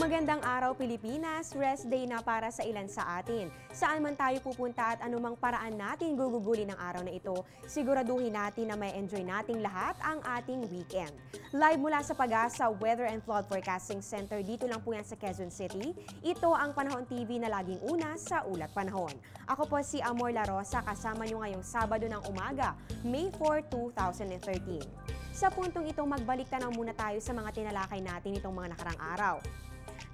Magandang araw Pilipinas, rest day na para sa ilan sa atin. Saan man tayo pupunta at anumang paraan natin gugugulin ng araw na ito, siguraduhin natin na may enjoy nating lahat ang ating weekend. Live mula sa Pag-asa Weather and Flood Forecasting Center, dito lang po yan sa Quezon City. Ito ang Panahon TV na laging una sa Ulat Panahon. Ako po si Amor La Rosa, kasama nyo ngayong Sabado ng umaga, May 4, 2013. Sa puntong ito, magbalik tanaw muna tayo sa mga tinalakay natin itong mga nakarang araw.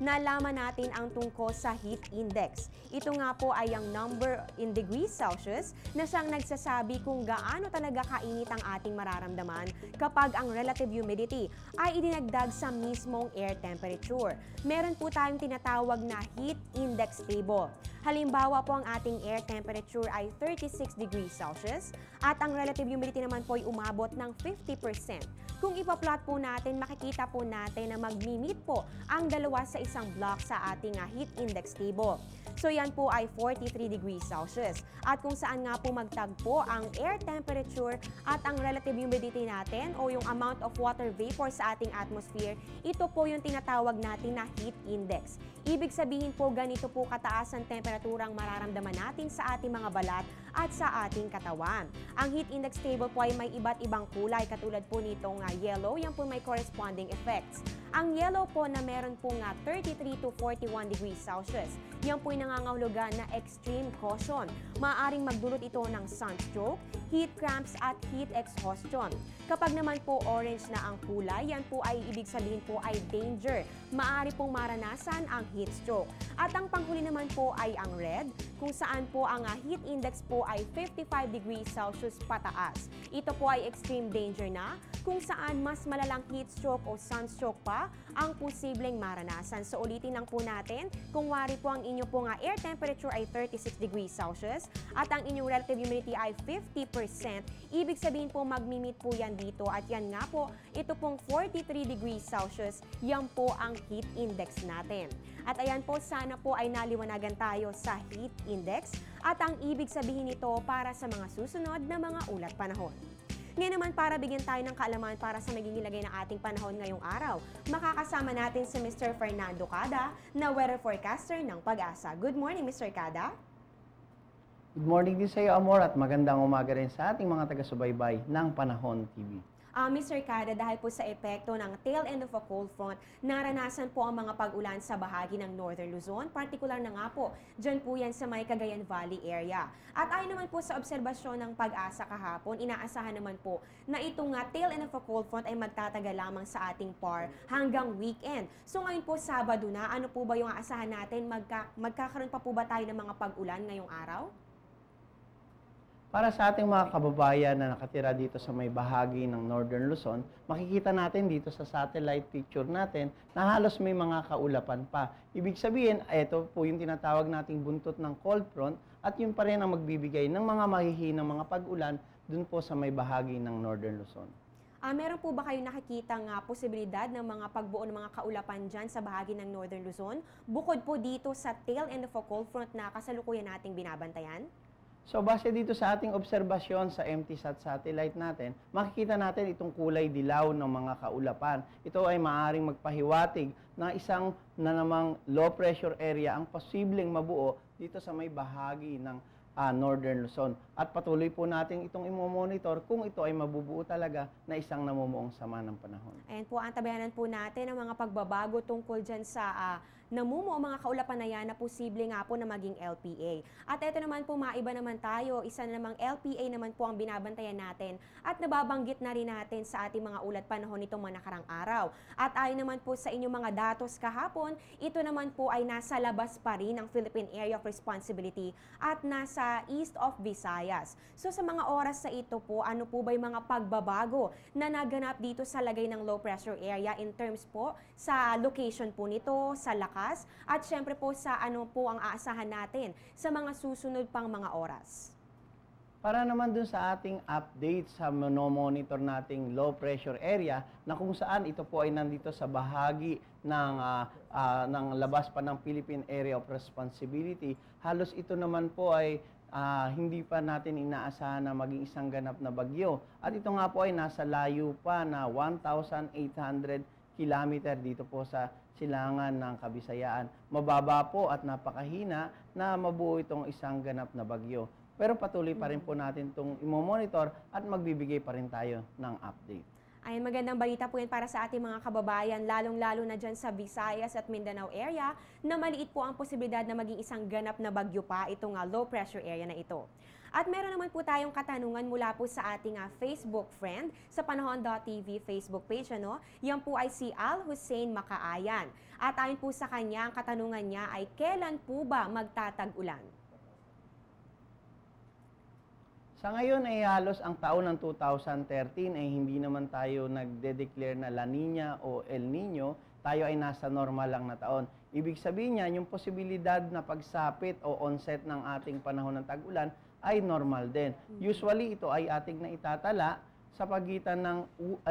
Nalaman natin ang tungkol sa heat index. Ito nga po ay ang number in degrees Celsius na siyang nagsasabi kung gaano talaga kainit ang ating mararamdaman kapag ang relative humidity ay idinagdag sa mismong air temperature. Meron po tayong tinatawag na heat index table. Halimbawa po ang ating air temperature ay 36 degrees Celsius at ang relative humidity naman po ay umabot ng 50%. Kung ipa-plot po natin, makikita po natin na mag-meet po ang dalawa sa isang block sa ating heat index table. So yan po ay 43 degrees Celsius. At kung saan nga po magtagpo ang air temperature at ang relative humidity natin o yung amount of water vapor sa ating atmosphere, ito po yung tinatawag natin na heat index. Ibig sabihin po ganito po kataas ang temperaturang mararamdaman natin sa ating mga balat at sa ating katawan. Ang heat index table po ay may iba't ibang kulay katulad po nitong yellow, yan po may corresponding effects. Ang yellow po na meron po nga 33 to 41 degrees Celsius, yan po ay nangangahulugan na extreme caution. Maaaring magdulot ito ng sunstroke, heat cramps at heat exhaustion. Kapag naman po orange na ang kulay, yan po ay ibig sabihin po ay danger. Maaari pong maranasan ang heat stroke. At ang panghuli naman po ay ang red, kung saan po ang heat index po ay 55 degrees Celsius pataas. Ito po ay extreme danger na, kung saan mas malalang heat stroke o sunstroke pa ang posibleng maranasan. So ulitin lang po natin, kung wari po ang inyo pong air temperature ay 36 degrees Celsius at ang inyong relative humidity ay 50%, ibig sabihin po magmi-meet po yan dito at yan nga po, ito pong 43 degrees Celsius, yan po ang heat index natin. At ayan po, sana po ay naliwanagan tayo sa heat index at ang ibig sabihin nito para sa mga susunod na mga ulat panahon. Ngayon naman, para bigyan tayo ng kaalaman para sa magiging lagay ng ating panahon ngayong araw, makakasama natin si Mr. Fernando Cada na weather forecaster ng Pag-asa. Good morning, Mr. Cada. Good morning din sa iyo, Amor, at magandang umaga rin sa ating mga taga-subaybay ng Panahon TV. Mr. Cada, dahil po sa epekto ng tail end of a cold front, naranasan po ang mga pag-ulan sa bahagi ng Northern Luzon, partikular na nga po, dyan po yan sa may Cagayan Valley area. At ayon naman po sa obserbasyon ng Pag-asa kahapon, inaasahan naman po na itong tail end of a cold front ay magtatagal lamang sa ating PAR hanggang weekend. So ngayon po, Sabado na, ano po ba yung aasahan natin? Magkakaroon pa po ba tayo ng mga pag-ulan ngayong araw? Para sa ating mga kababayan na nakatira dito sa may bahagi ng Northern Luzon, makikita natin dito sa satellite picture natin na halos may mga kaulapan pa. Ibig sabihin, ito po yung tinatawag nating buntot ng cold front at yun pa rin ang magbibigay ng mga mahihinang mga pag-ulan dun po sa may bahagi ng Northern Luzon. Meron po ba kayo nakikitang posibilidad ng mga pagbuo ng mga kaulapan dyan sa bahagi ng Northern Luzon? Bukod po dito sa tail end of a cold front na kasalukuyan nating binabantayan? So, base dito sa ating obserbasyon sa MTSat satellite natin, makikita natin itong kulay dilaw ng mga kaulapan. Ito ay maaaring magpahiwatig na isang na namang low pressure area ang posibleng mabuo dito sa may bahagi ng Northern Luzon. At patuloy po natin itong imo-monitor kung ito ay mabubuo talaga na isang namumuong sama ng panahon. Ayan po, antabayanan po natin ang mga pagbabago tungkol dyan sa namumuo mga kaulapan na yan na posible nga po na maging LPA. At ito naman po, maiba naman tayo, isa na namang LPA naman po ang binabantayan natin at nababanggit na rin natin sa ating mga ulat panahon nitong mga nakarang araw. At ayon naman po sa inyong mga datos kahapon, ito naman po ay nasa labas pa rin ng Philippine Area of Responsibility at nasa east of Visayas. So sa mga oras sa ito po, ano po ba yung mga pagbabago na naganap dito sa lagay ng low pressure area in terms po sa location po nito, sa lakas, at syempre po sa ano po ang aasahan natin sa mga susunod pang mga oras? Para naman dun sa ating update sa monitor nating low pressure area na kung saan ito po ay nandito sa bahagi ng labas pa ng Philippine Area of Responsibility, halos ito naman po ay hindi pa natin inaasahan na maging isang ganap na bagyo. At ito nga po ay nasa layo pa na 1,800 kilometer dito po sa silangan ng Kabisayaan. Mababa po at napakahina na mabuo itong isang ganap na bagyo. Pero patuloy pa rin po natin itong imo-monitor at magbibigay pa rin tayo ng update. Ay, magandang balita po yan para sa ating mga kababayan, lalong-lalo na dyan sa Visayas at Mindanao area, na maliit po ang posibilidad na maging isang ganap na bagyo pa itong low pressure area na ito. At meron naman po tayong katanungan mula po sa ating Facebook friend sa Panahon.tv Facebook page. Yan po ay si Al Hussein Makaayan. At ayon po sa kanya, ang katanungan niya ay kailan po ba magtatag-ulan? Sa ngayon ay halos ang taon ng 2013 ay hindi naman tayo nagde-declare na La Nina o El Nino, tayo ay nasa normal lang na taon. Ibig sabihin niya, yung posibilidad na pagsapit o onset ng ating panahon ng tag-ulan ay normal din. Usually ito ay ating naitatala sa pagitan ng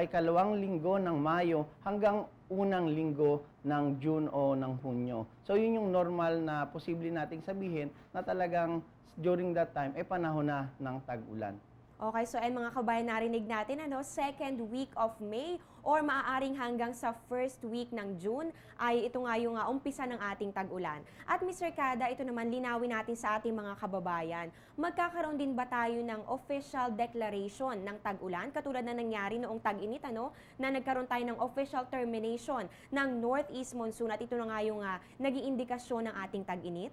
ikalawang linggo ng Mayo hanggang unang linggo ng June o ng Hunyo. So yun yung normal na posible nating sabihin na talagang during that time, panahon na ng tag-ulan. Okay, so mga kabayan, narinig natin, second week of May or maaaring hanggang sa first week ng June ay ito nga yung umpisa ng ating tag-ulan. At Mr. Kada, ito naman linawin natin sa ating mga kababayan. Magkakaroon din ba tayo ng official declaration ng tag-ulan katulad na nangyari noong tag-init, na nagkaroon tayo ng official termination ng northeast monsoon at ito na nga yung naging indikasyon ng ating tag-init?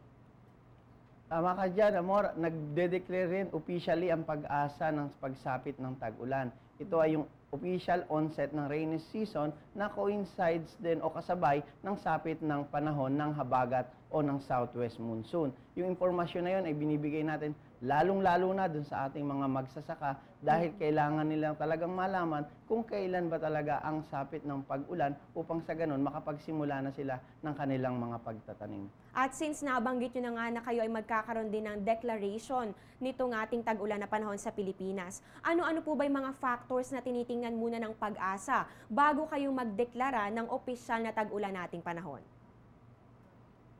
Tama ka dyan, Amor. Nagde-declare rin officially ang pag-asa ng pagsapit ng tag-ulan. Ito ay yung official onset ng rainy season na coincides din o kasabay ng sapit ng panahon ng habagat o ng southwest monsoon. Yung impormasyon na yun ay binibigay natin lalong-lalo na dun sa ating mga magsasaka dahil kailangan nilang talagang malaman kung kailan ba talaga ang sapit ng pag-ulan upang sa ganun makapagsimula na sila ng kanilang mga pagtatanim. At since nabanggit nyo na nga na kayo ay magkakaroon din ng declaration nitong ating tag-ulan na panahon sa Pilipinas, ano-ano po ba yung mga factors na tinitingnan muna ng pag-asa bago kayo magdeklara ng opisyal na tag-ulan nating panahon?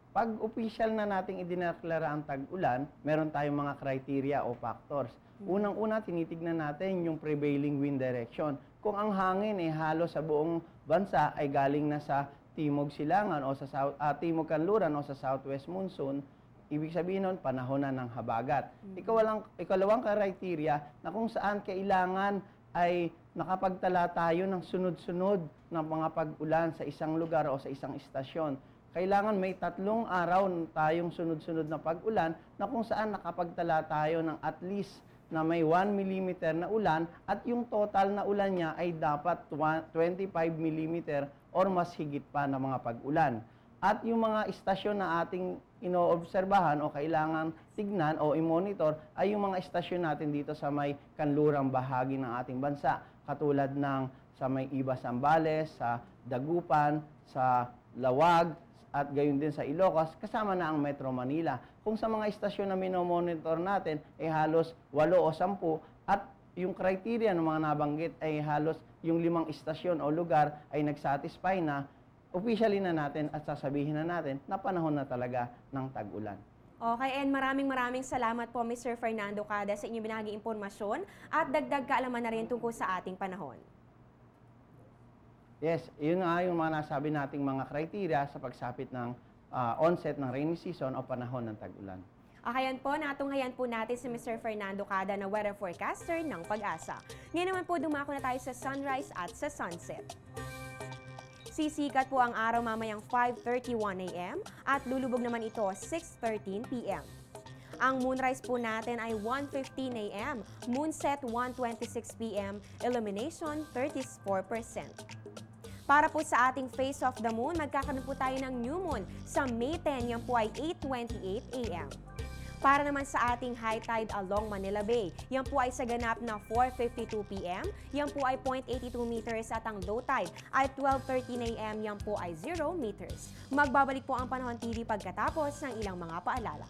Pag official na nating idineklara ang tag-ulan, meron tayong mga criteria o factors. Unang-una, tinitignan natin yung prevailing wind direction. Kung ang hangin ay halos sa buong bansa ay galing na sa timog silangan o sa timog kanluran o sa southwest monsoon, ibig sabihin nun, panahon na ng habagat. Ikalawang criteria na kung saan kailangan ay nakapagtala tayo ng sunod-sunod ng mga pag-ulan sa isang lugar o sa isang istasyon. Kailangan may 3 araw tayong sunod-sunod na pag-ulan na kung saan nakapagtala tayo ng at least na may 1 mm na ulan at yung total na ulan niya ay dapat 25 mm or mas higit pa na mga pag-ulan. At yung mga istasyon na ating inoobserbahan o kailangan tignan o i-monitor ay yung mga istasyon natin dito sa may kanlurang bahagi ng ating bansa, katulad ng sa may Ibas Zambales, sa Dagupan, sa Lawag, at gayon din sa Ilocos, kasama na ang Metro Manila. Kung sa mga istasyon na minomonitor natin ay halos 8 o 10 at yung criteria ng mga nabanggit ay halos yung 5 istasyon o lugar ay nagsatisfy na, officially na natin at sasabihin na natin na panahon na talaga ng tag-ulan. Okay, and maraming salamat po Mr. Fernando Cada sa inyong binahagi impormasyon at dagdag kaalaman na rin tungkol sa ating panahon. Yes, yun nga yung mga nasabi nating mga criteria sa pagsapit ng onset ng rainy season o panahon ng tag-ulan. Okay, yan po, natunghayan po natin si Mr. Fernando Cada na weather forecaster ng Pag-asa. Ngayon naman po, dumako na tayo sa sunrise at sa sunset. Sisikat po ang araw mamayang 5:31 a.m. at lulubog naman ito 6:13 p.m. Ang moonrise po natin ay 1:15 a.m., moonset 1:26 p.m., illumination 34%. Para po sa ating face of the moon, magkakaroon po tayo ng new moon sa May 10, yan po ay 8:28 a.m. Para naman sa ating high tide along Manila Bay, yan po ay sa ganap na 4:52 p.m., yan po ay 0.82 meters at ang low tide ay 12:13 a.m., yan po ay 0 meters. Magbabalik po ang Panahon TV pagkatapos ng ilang mga paalala.